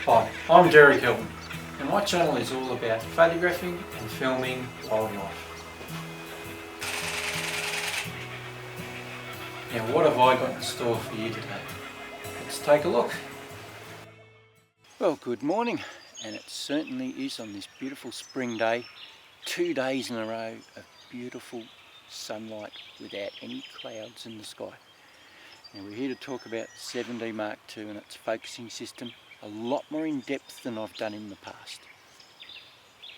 Hi, I'm Jerry Kelvin, and my channel is all about photographing and filming wildlife. Now, what have I got in store for you today? Let's take a look. Well, good morning, and it certainly is on this beautiful spring day, 2 days in a row of beautiful sunlight without any clouds in the sky. Now, we're here to talk about 7D Mark II and its focusing system, a lot more in depth than I've done in the past.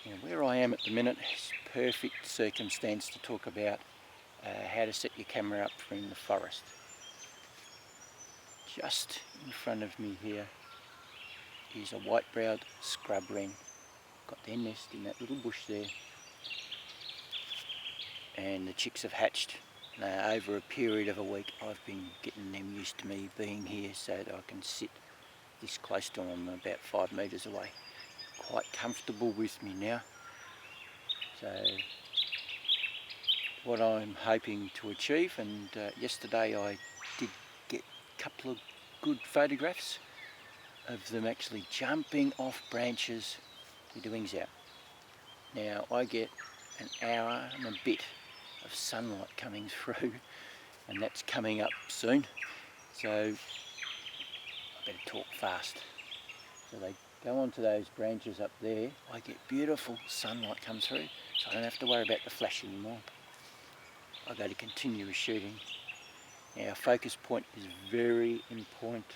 Now, where I am at the minute is perfect circumstance to talk about how to set your camera up for in the forest. Just in front of me here is a white-browed scrub wren. Got their nest in that little bush there, and the chicks have hatched. Over a period of a week I've been getting them used to me being here so that I can sit this close to them, about 5 metres away. Quite comfortable with me now. So what I'm hoping to achieve, and yesterday I did get a couple of good photographs of them actually jumping off branches with their wings out. Now I get an hour and a bit of sunlight coming through, and that's coming up soon, so I better talk fast. So they go onto those branches up there. I get beautiful sunlight come through, so I don't have to worry about the flash anymore. I go to continuous shooting. Now, our focus point is very important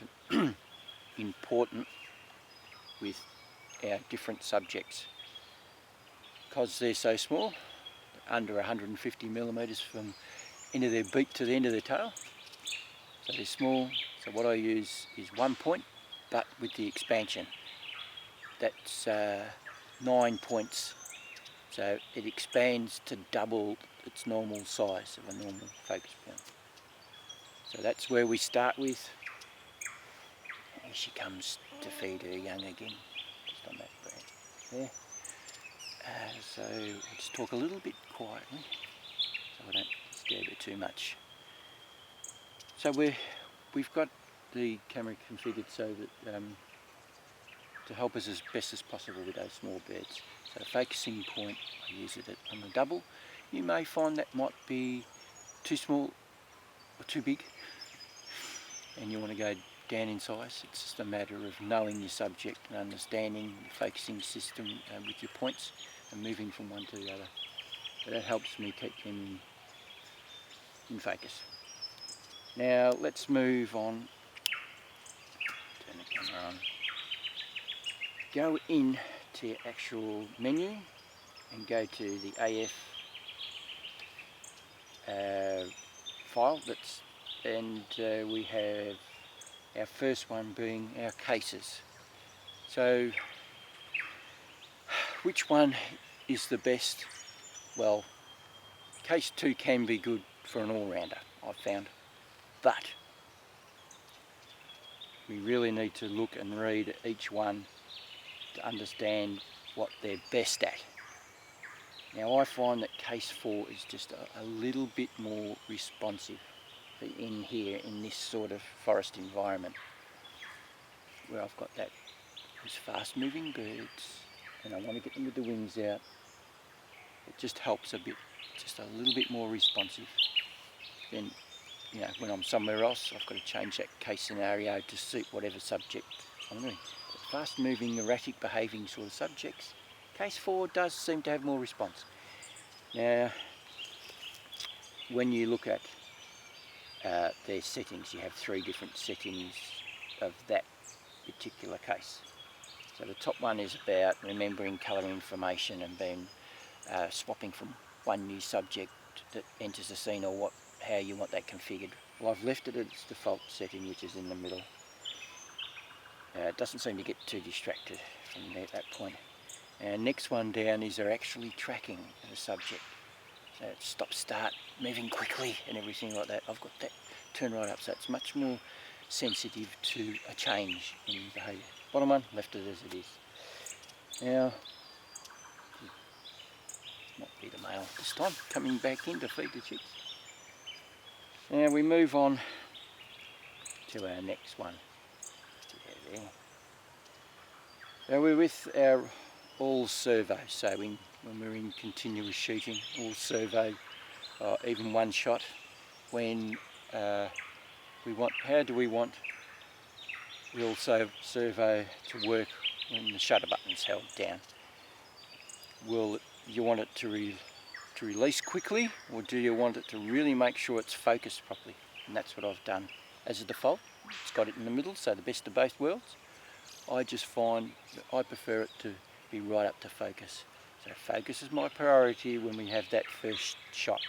important with our different subjects. Because they're so small, under 150 millimeters from end of their beak to the end of their tail, so they're small. So what I use is 1 point, but with the expansion. That's 9 points, so it expands to double its normal size of a normal focus point. So that's where we start with. Here she comes to feed her young again, just on that branch there. So I'll just talk a little bit quietly so I don't disturb her too much. So we've got the camera configured so that to help us as best as possible with those small birds. So focusing point, I use it on the double. You may find that might be too small or too big, and you want to go down in size. It's just a matter of knowing your subject and understanding the focusing system with your points and moving from one to the other. But that helps me keep them in focus. Now let's move on. Turn the camera on. Go in to your actual menu and go to the AF file, and we have our first one being our cases. So which one is the best? Well, case 2 can be good for an all-rounder, I've found, but we really need to look and read each one to understand what they're best at. Now I find that case 4 is just a little bit more responsive in here, in this sort of forest environment, where I've got those fast moving birds and I want to get them with the wings out. It just helps a bit, just a little bit more responsive. Then, you know, when I'm somewhere else, I've got to change that case scenario to suit whatever subject I'm doing. Fast moving, erratic behaving sort of subjects, case 4 does seem to have more response. Now, when you look at their settings, you have 3 different settings of that particular case. So the top one is about remembering colour information and then swapping from one new subject that enters the scene, or how you want that configured. Well, I've left it at its default setting, which is in the middle. It doesn't seem to get too distracted from there at that point. And next one down is they're actually tracking the subject. So it stop, start, moving quickly and everything like that. I've got that turned right up, so it's much more sensitive to a change in behaviour. Bottom one, left it as it is. Now, might be the male this time, coming back in to feed the chicks. Now we move on to our next one. There. Now we're with our all servo, so when we're in continuous shooting, all servo, even one shot, when we want, how do we want the all servo to work when the shutter button's held down? Will you want it to release quickly, or do you want it to really make sure it's focused properly? And that's what I've done as a default. It's got it in the middle, so the best of both worlds. I just find that I prefer it to be right up to focus. So focus is my priority when we have that first shot.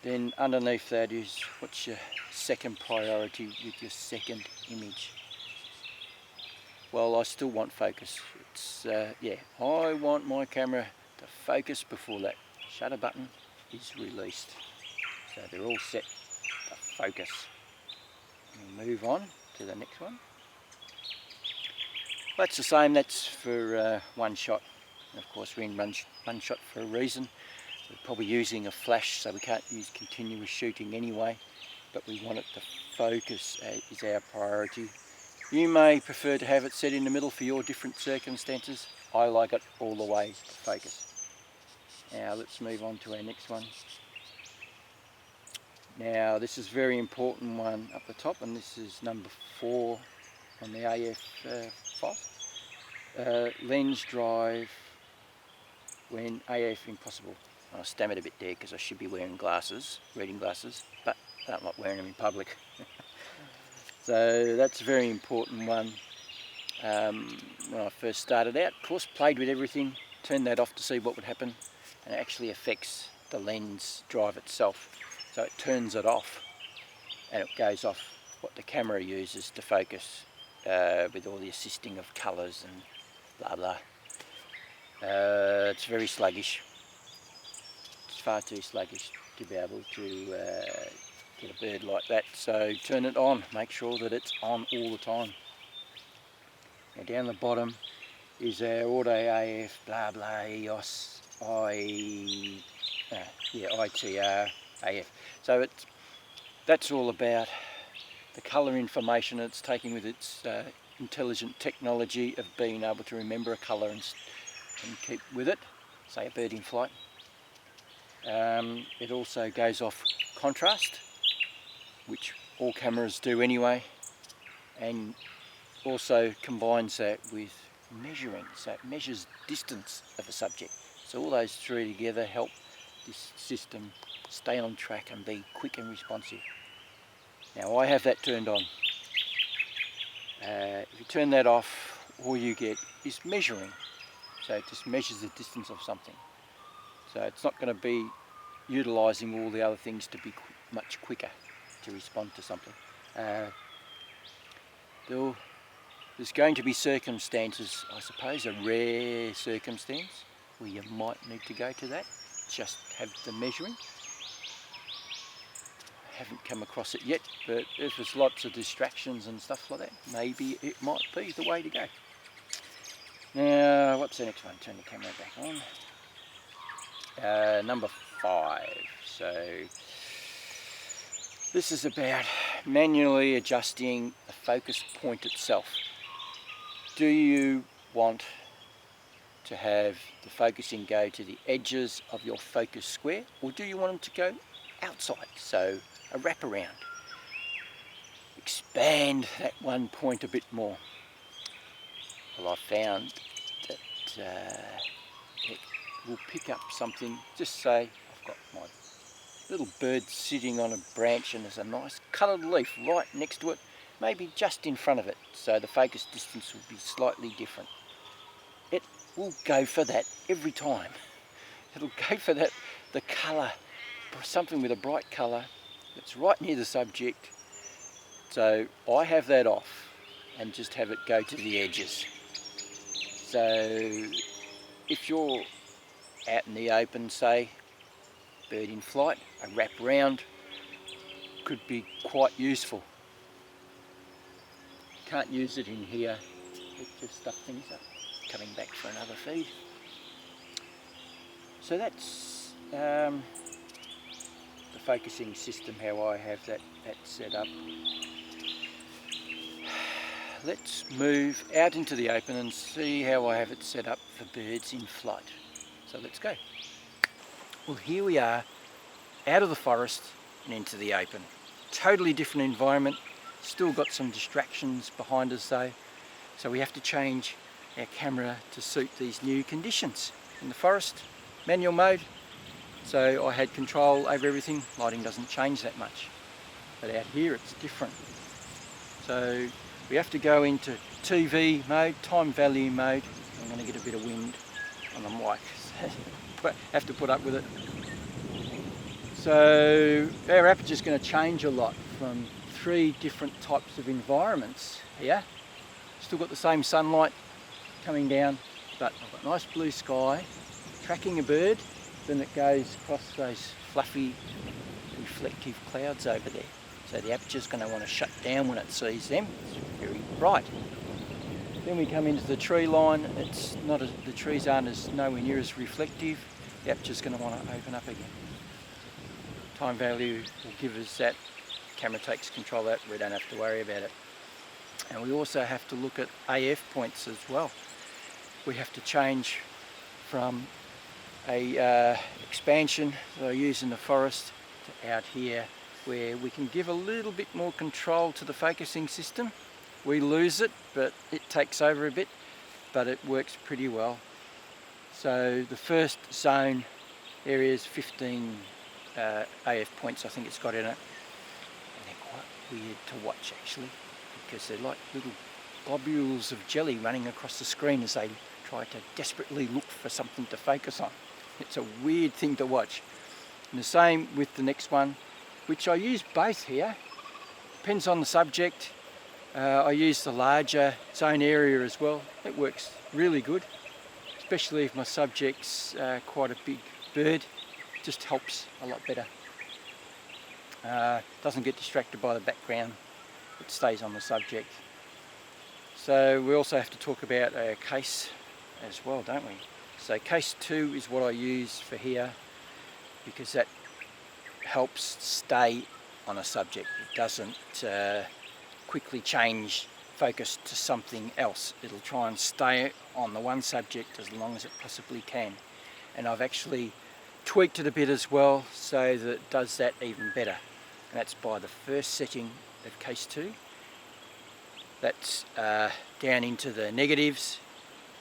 Then underneath that is what's your second priority with your second image. Well, I still want focus. It's yeah, I want my camera to focus before that shutter button is released. So they're all set to focus. We'll move on to the next one. That's the same, that's for one shot. And of course we're in one shot for a reason. We're probably using a flash, so we can't use continuous shooting anyway, but we want it to focus is our priority. You may prefer to have it set in the middle for your different circumstances. I like it all the way to focus. Now let's move on to our next one. Now this is a very important one up the top, and this is number 4 on the AF file. Lens drive when AF impossible. I stammered a bit there because I should be wearing glasses, reading glasses, but I'm not wearing them in public. So that's a very important one. When I first started out, of course, played with everything, turned that off to see what would happen, and it actually affects the lens drive itself. So it turns it off, and it goes off what the camera uses to focus with all the assisting of colours and blah blah. It's very sluggish. It's far too sluggish to be able to get a bird like that. So turn it on, make sure that it's on all the time. Now down the bottom is our auto AF blah blah EOS ITR AF. So that's all about the colour information it's taking with its intelligent technology of being able to remember a colour and keep with it, say a bird in flight. It also goes off contrast, which all cameras do anyway, and also combines that with measuring, so it measures distance of a subject. So all those three together help this system stay on track and be quick and responsive. Now I have that turned on. If you turn that off, all you get is measuring. So it just measures the distance of something. So it's not going to be utilising all the other things to be much quicker to respond to something. There's going to be circumstances, I suppose, a rare circumstance where you might need to go to that, just have the measuring. I haven't come across it yet, but if there's lots of distractions and stuff like that, maybe it might be the way to go. Now, what's the next one? Turn the camera back on. Number 5. So this is about manually adjusting the focus point itself. Do you want to have the focusing go to the edges of your focus square, or do you want them to go outside, so a wraparound? Expand that one point a bit more. Well, I found that it will pick up something. Just say I've got my little bird sitting on a branch and there's a nice coloured leaf right next to it, maybe just in front of it, so the focus distance will be slightly different. It will go for that every time. It'll go for that, the colour, something with a bright colour that's right near the subject. So I have that off and just have it go to the edges. So if you're out in the open, say, bird in flight, a wrap round could be quite useful. Can't use it in here, it just stuff things up. Coming back for another feed. So that's the focusing system, how I have that set up. let's move out into the open and see how I have it set up for birds in flight. So let's go. Well, here we are, out of the forest and into the open. Totally different environment, still got some distractions behind us though, so we have to change our camera to suit these new conditions. In the forest, manual mode, so I had control over everything. Lighting doesn't change that much, but out here it's different. So we have to go into TV mode, time value mode. I'm going to get a bit of wind on the mic, so have to put up with it. So our aperture is going to change a lot from 3 different types of environments here. Still got the same sunlight coming down, but I've got nice blue sky, tracking a bird, then it goes across those fluffy reflective clouds over there. So the aperture is going to want to shut down when it sees them. It's very bright. Then we come into the tree line. It's not as, the trees aren't nowhere near as reflective. The aperture is going to want to open up again. Time value will give us that. Camera takes control of that. We don't have to worry about it. And we also have to look at AF points as well. We have to change from a expansion that I use in the forest to out here, where we can give a little bit more control to the focusing system. We lose it, but it takes over a bit, but it works pretty well. So the first zone area is 15 AF points, I think it's got in it. And they're quite weird to watch actually, because they're like little globules of jelly running across the screen as they try to desperately look for something to focus on. It's a weird thing to watch. And the same with the next one, which I use both here. Depends on the subject. I use the larger zone area as well. It works really good, especially if my subject's quite a big bird. Just helps a lot better. Doesn't get distracted by the background. It stays on the subject. So we also have to talk about our case as well, don't we? So case 2 is what I use for here, because that helps stay on a subject. It doesn't quickly change focus to something else. It'll try and stay on the one subject as long as it possibly can. And I've actually tweaked it a bit as well so that it does that even better. And that's by the first setting of case 2. That's down into the negatives,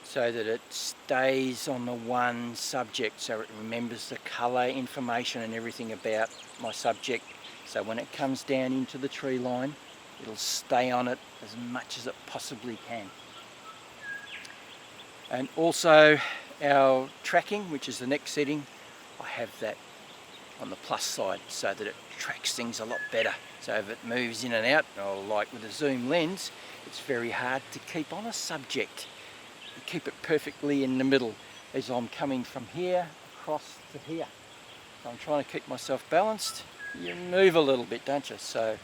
so that it stays on the one subject, so it remembers the colour information and everything about my subject. So when it comes down into the tree line, it'll stay on it as much as it possibly can. And also our tracking, which is the next setting, I have that on the plus side so that it tracks things a lot better. So if it moves in and out, or like with a zoom lens, it's very hard to keep on a subject. You keep it perfectly in the middle as I'm coming from here across to here. So I'm trying to keep myself balanced. You move a little bit, don't you? So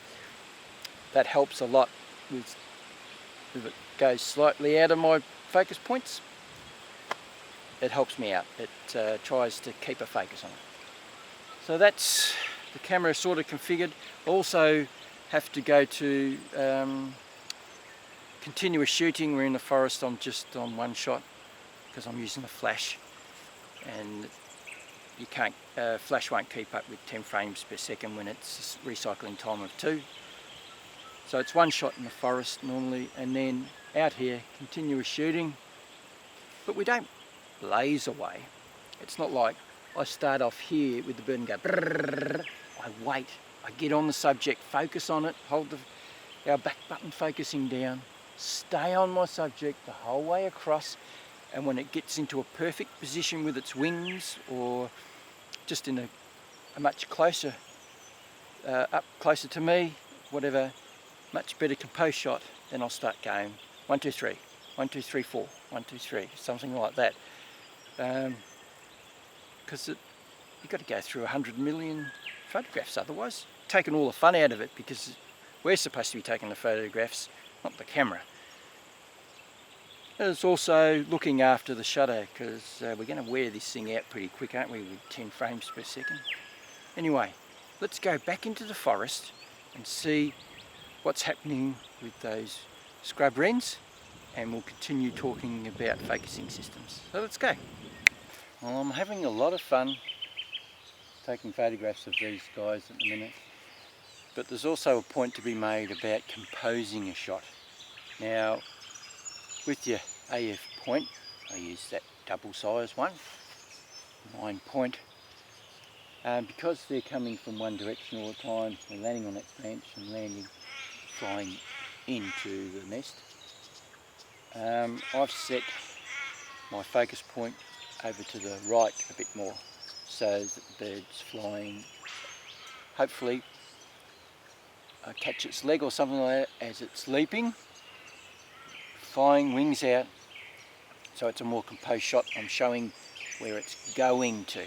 that helps a lot with if it goes slightly out of my focus points. It helps me out. It tries to keep a focus on it. So that's the camera sort of configured. Also have to go to continuous shooting. We're in the forest. I'm just on one shot because I'm using a flash, and you can't flash won't keep up with 10 frames per second when it's recycling time of 2. So it's one shot in the forest normally, and then out here continuous shooting, but we don't blaze away. It's not like I start off here with the bird and go brrrr. I wait, I get on the subject, focus on it, hold our back button focusing down, stay on my subject the whole way across, and when it gets into a perfect position with its wings, or just in a much closer, up closer to me, whatever, much better composed shot, then I'll start going 1, 2, 3, 1, 2, 3, 4, 1, 2, 3, something like that. Because you've got to go through 100 million photographs, otherwise taking all the fun out of it, because we're supposed to be taking the photographs, not the camera. And it's also looking after the shutter, because we're going to wear this thing out pretty quick, aren't we, with 10 frames per second. Anyway, let's go back into the forest and see what's happening with those scrub wrens, and we'll continue talking about focusing systems. So let's go. Well, I'm having a lot of fun taking photographs of these guys at the minute, but there's also a point to be made about composing a shot. Now, with your AF point, I use that double size one, 9 point. Because they're coming from one direction all the time, they're landing on that branch and flying into the nest. I've set my focus point over to the right a bit more, so that the bird's flying, hopefully catch its leg or something like that as it's leaping, flying wings out, so it's a more composed shot. I'm showing where it's going to,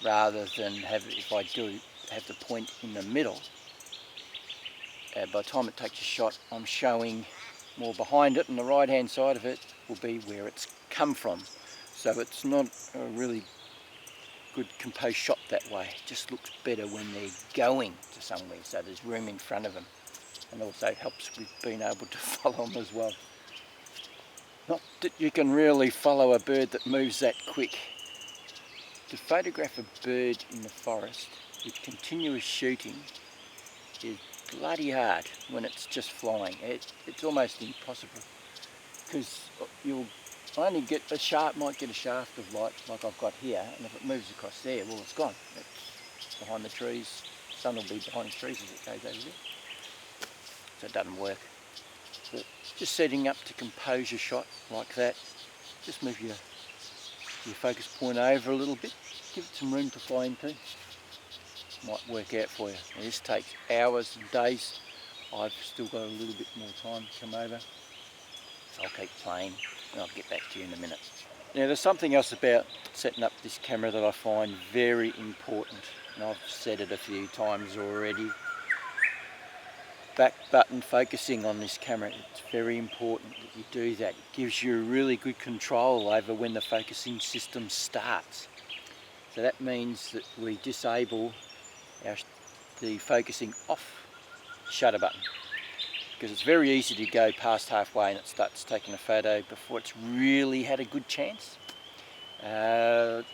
rather than if I do have the point in the middle. By the time it takes a shot, I'm showing more behind it, and the right hand side of it will be where it's come from. So it's not a really good composed shot that way. It just looks better when they're going to somewhere, so there's room in front of them, and also it helps with being able to follow them as well. Not that you can really follow a bird that moves that quick. To photograph a bird in the forest with continuous shooting is bloody hard when it's just flying. It's almost impossible, because you'll only get might get a shaft of light like I've got here, and if it moves across there, well, it's gone. It's behind the trees. The sun will be behind the trees as it goes over there, so it doesn't work. But just setting up to compose your shot like that, just move your focus point over a little bit, give it some room to fly into. Might work out for you. Now, this takes hours and days. I've still got a little bit more time to come over, so I'll keep playing and I'll get back to you in a minute. Now, there's something else about setting up this camera that I find very important, and I've said it a few times already. Back button focusing on this camera, it's very important that you do that. It gives you really good control over when the focusing system starts. So that means that we disable the focusing off shutter button, because it's very easy to go past halfway and it starts taking a photo before it's really had a good chance. So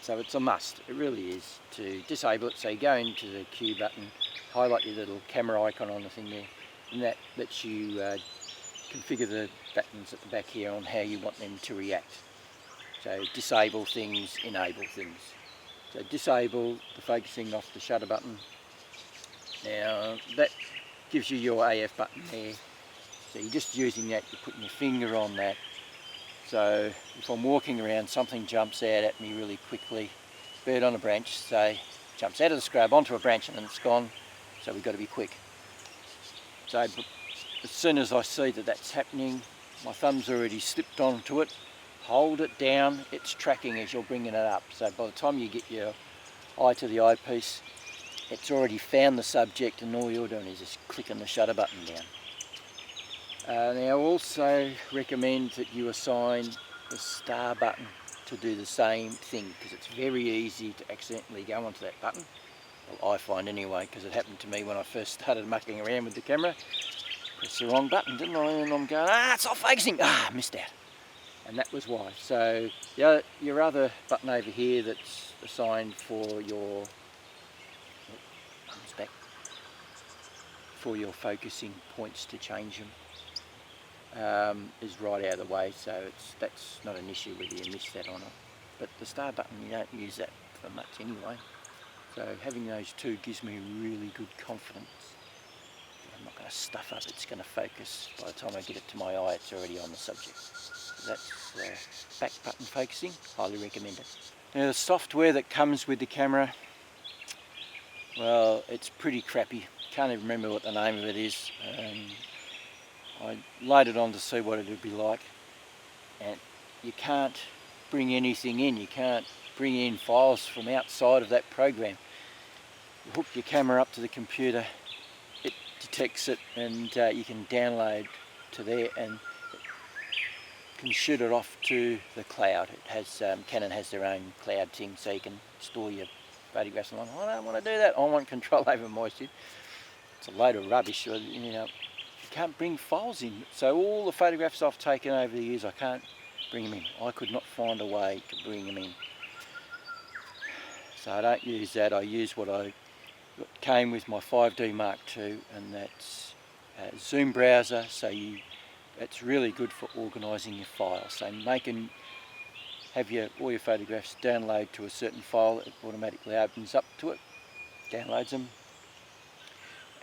it's a must, it really is, to disable it. So you go into the Q button, highlight your little camera icon on the thing there, and that lets you configure the buttons at the back here on how you want them to react. So disable things, enable things. So disable the focusing off the shutter button. Now that gives you your AF button there. So you're just using that, you're putting your finger on that. So if I'm walking around, something jumps out at me really quickly, bird on a branch, say, jumps out of the scrub onto a branch and then it's gone. So we've got to be quick. So as soon as I see that that's happening, my thumb's already slipped onto it, hold it down, it's tracking as you're bringing it up. So by the time you get your eye to the eyepiece, it's already found the subject, and all you're doing is just clicking the shutter button down. Now I also recommend that you assign the star button to do the same thing, because it's very easy to accidentally go onto that button. Well, I find anyway, because it happened to me when I first started mucking around with the camera. Pressed the wrong button, didn't I? And I'm going, it's not focusing, missed out. And that was why. So your other button over here that's assigned for your focusing points to change them is right out of the way, so that's not an issue whether you miss that or not. But the star button, you don't use that for much anyway. So having those two gives me really good confidence. I'm not going to stuff up, it's going to focus. By the time I get it to my eye, it's already on the subject. So that's back button focusing, highly recommend it. Now the software that comes with the camera, well, it's pretty crappy. Can't even remember what the name of it is. I loaded on to see what it would be like, and you can't bring anything in. You can't bring in files from outside of that program. You hook your camera up to the computer, it detects it, and you can download to there and can shoot it off to the cloud. It has Canon has their own cloud thing, so you can store your photographs. And I don't want to do that. I want control over my shit. It's a load of rubbish. You know, if you can't bring files in. So all the photographs I've taken over the years, I can't bring them in. I could not find a way to bring them in. So I don't use that. I use what came with my 5D Mark II, and that's a Zoom browser. So it's really good for organising your files. So have all your photographs download to a certain file. It automatically opens up to it, downloads them,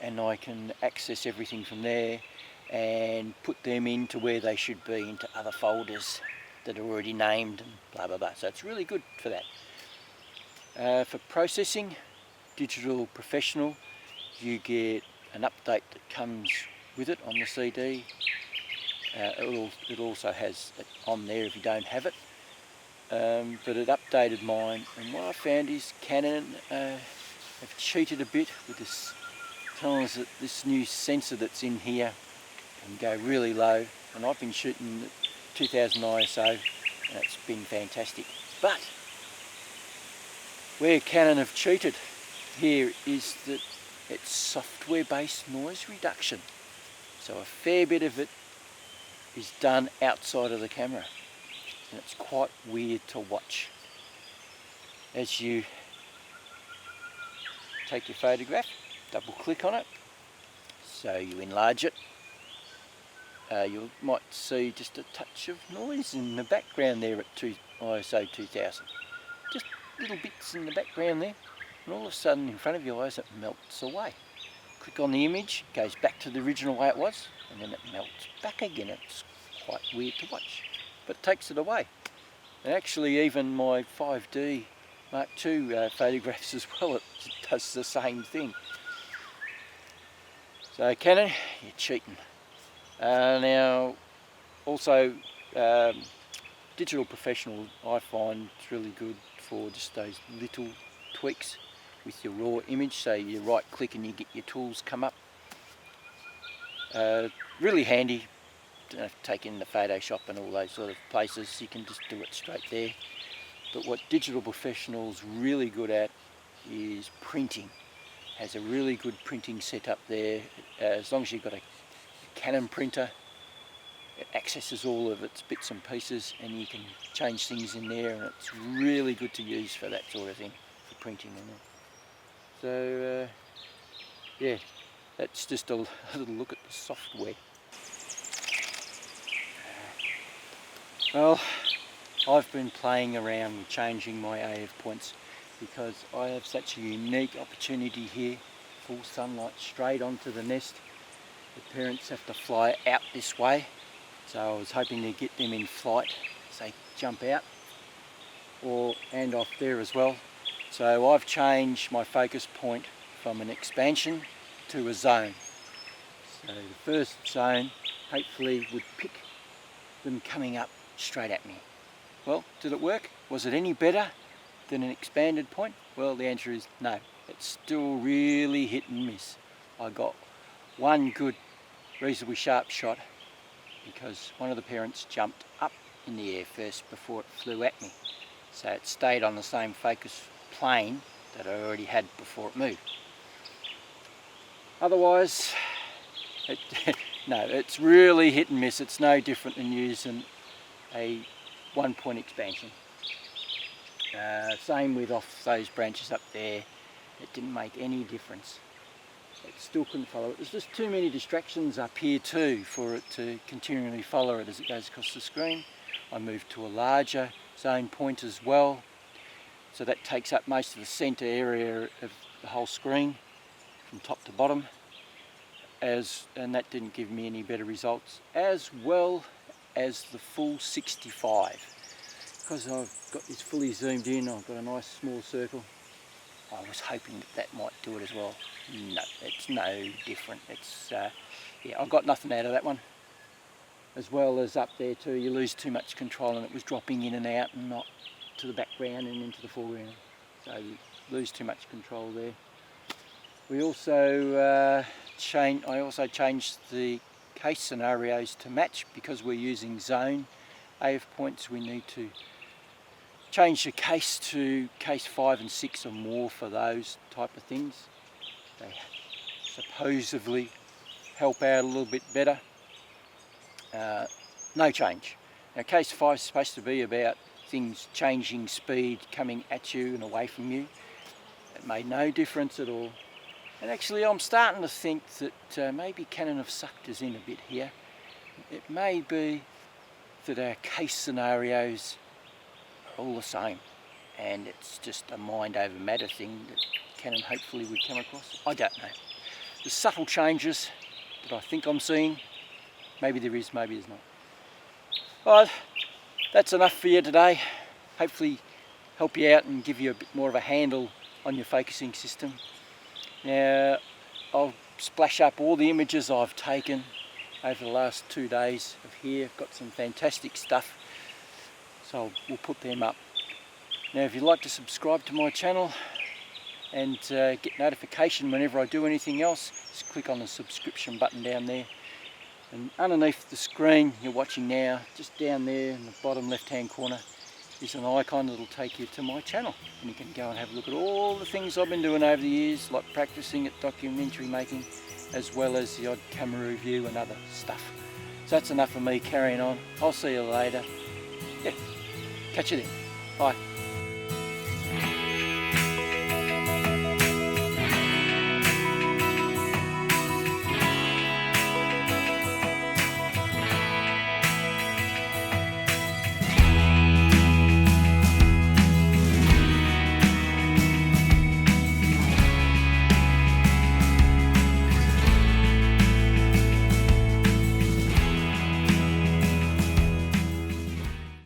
and I can access everything from there and put them into where they should be, into other folders that are already named and blah blah blah. So it's really good for that. For processing, Digital Professional, you get an update that comes with it on the CD. It also has it on there if you don't have it. But it updated mine, and what I found is Canon have cheated a bit with this, telling us that this new sensor that's in here can go really low, and I've been shooting 2000 ISO and it's been fantastic. But where Canon have cheated here is that it's software based noise reduction, so a fair bit of it is done outside of the camera, and it's quite weird to watch. As you take your photograph, double click on it, so you enlarge it, you might see just a touch of noise in the background there at ISO 2000. Just little bits in the background there, and all of a sudden in front of your eyes it melts away. Click on the image, it goes back to the original way it was, and then it melts back again. It's quite weird to watch, but it takes it away. And actually even my 5D Mark II photographs as well, it does the same thing. So Canon, you're cheating. Now also Digital Professional, I find it's really good for just those little tweaks with your raw image. So you right click and you get your tools come up. Really handy. Don't have to take in the Photoshop and all those sort of places, you can just do it straight there. But what Digital Professional's really good at is printing. Has a really good printing setup there. As long as you've got a Canon printer, it accesses all of its bits and pieces, and you can change things in there, and it's really good to use for that sort of thing, for printing and that. So yeah, that's just a little look at the software. Well, I've been playing around with changing my AF points because I have such a unique opportunity here. Full sunlight straight onto the nest. The parents have to fly out this way, so I was hoping to get them in flight, say jump out, and off there as well. So I've changed my focus point from an expansion to a zone. So the first zone hopefully would pick them coming up straight at me. Well, did it work? Was it any better than an expanded point? Well, the answer is no. It's still really hit and miss. I got one good, reasonably sharp shot because one of the parents jumped up in the air first before it flew at me. So it stayed on the same focus plane that I already had before it moved. Otherwise, no, it's really hit and miss. It's no different than using a one-point expansion. Same with off those branches up there. It didn't make any difference. It still couldn't follow it. There's just too many distractions up here too for it to continually follow it as it goes across the screen. I moved to a larger zone point as well, so that takes up most of the centre area of the whole screen from top to bottom, and that didn't give me any better results, as well as the full 65. Because I've got this fully zoomed in, I've got a nice small circle. I was hoping that that might do it as well. No, it's no different. It's yeah, I got nothing out of that one. As well as up there too, you lose too much control and it was dropping in and out and not to the background and into the foreground. So you lose too much control there. We also I also changed the case scenarios to match because we're using zone AF points. We need to change the case to case 5 and 6 or more for those type of things. They supposedly help out a little bit better. No change. Now case 5 is supposed to be about things changing speed, coming at you and away from you. It made no difference at all. And actually I'm starting to think that maybe Canon have sucked us in a bit here. It may be that our case scenarios are all the same, and it's just a mind over matter thing that Canon hopefully would come across. I don't know. The subtle changes that I think I'm seeing, maybe there is, maybe there's not. Well, that's enough for you today. Hopefully help you out and give you a bit more of a handle on your focusing system. Now I'll splash up all the images I've taken over the last 2 days of here. I've got some fantastic stuff, so we'll put them up. Now if you'd like to subscribe to my channel and get notification whenever I do anything else, just click on the subscription button down there. And underneath the screen you're watching now, just down there in the bottom left hand corner, is an icon that'll take you to my channel, and you can go and have a look at all the things I've been doing over the years, like practicing at documentary making, as well as the odd camera review and other stuff. So that's enough of me carrying on. I'll see you later. Yeah, catch you then. Bye.